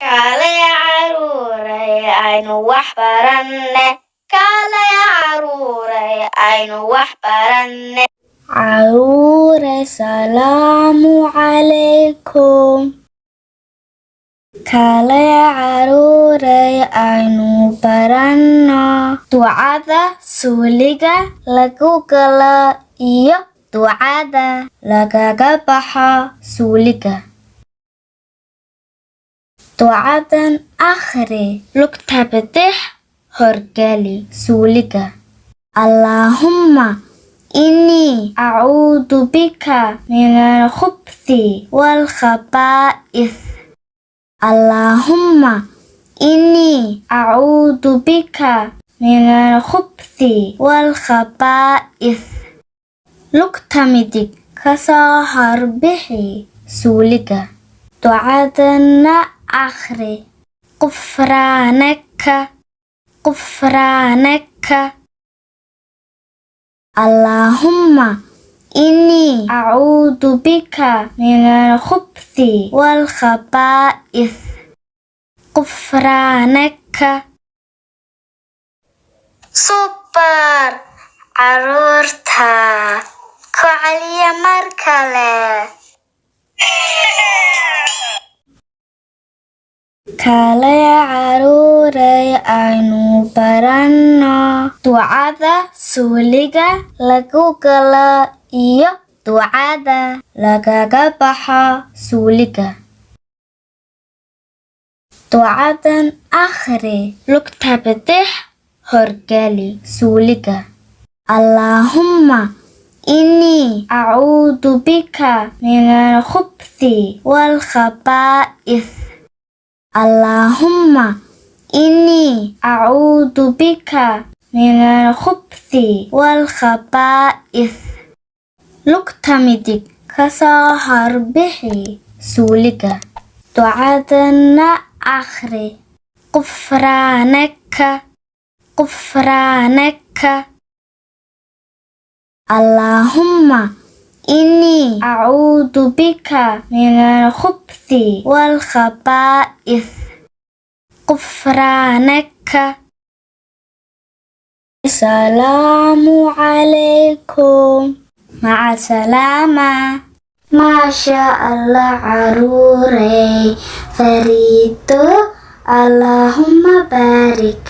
Kaalay caruuray aynu wax baranne. Kaalay caruuray aynu wax baranne. Caruuray salaamu calaykum. Kaalay caruuray aynu baranno ducada suuliga lagu galo iyo ducada lagaga baxo suuliga. Ducadan akhri lugta bidix horgali suuliga. Allaahumma innii acuudu bika minal khubuthi wal khabaa'ith. Allaahumma innii acuudu bika minal khubuthi wal khabaa'ith. Lugta midig ka soo horbixi suuliga. Ducadana akhri. Qufraanaka qufraanaka. Allaahumma innii acuudu bika minal khubuthi wal khabaa'ith. Qufraanaka. Super caruurta ku celiya mar kale. Kaalay caruuray aynu baranno ducada suuliga lagu galo iyo ducada lagaga baxo suuliga. Ducadan akhri lugta bidix horgali suuliga. Allaahumma innii acuudu bika minal khubuthi wal khabaa'ith. Allaahumma innii acuudu bika minal khubuthi wal khabaa'ith. Lugta midig ka soo horbixi suuliga. Ducadana akhri. Qufraanaka qufraanaka. Allaahumma innii acuudu bika minal khubuthi wal khabaa'ith. Qufraanaka. Salaamu calaykum. Maca salaama. Maasha Allah caruuray fariido. Allaahumma baarik.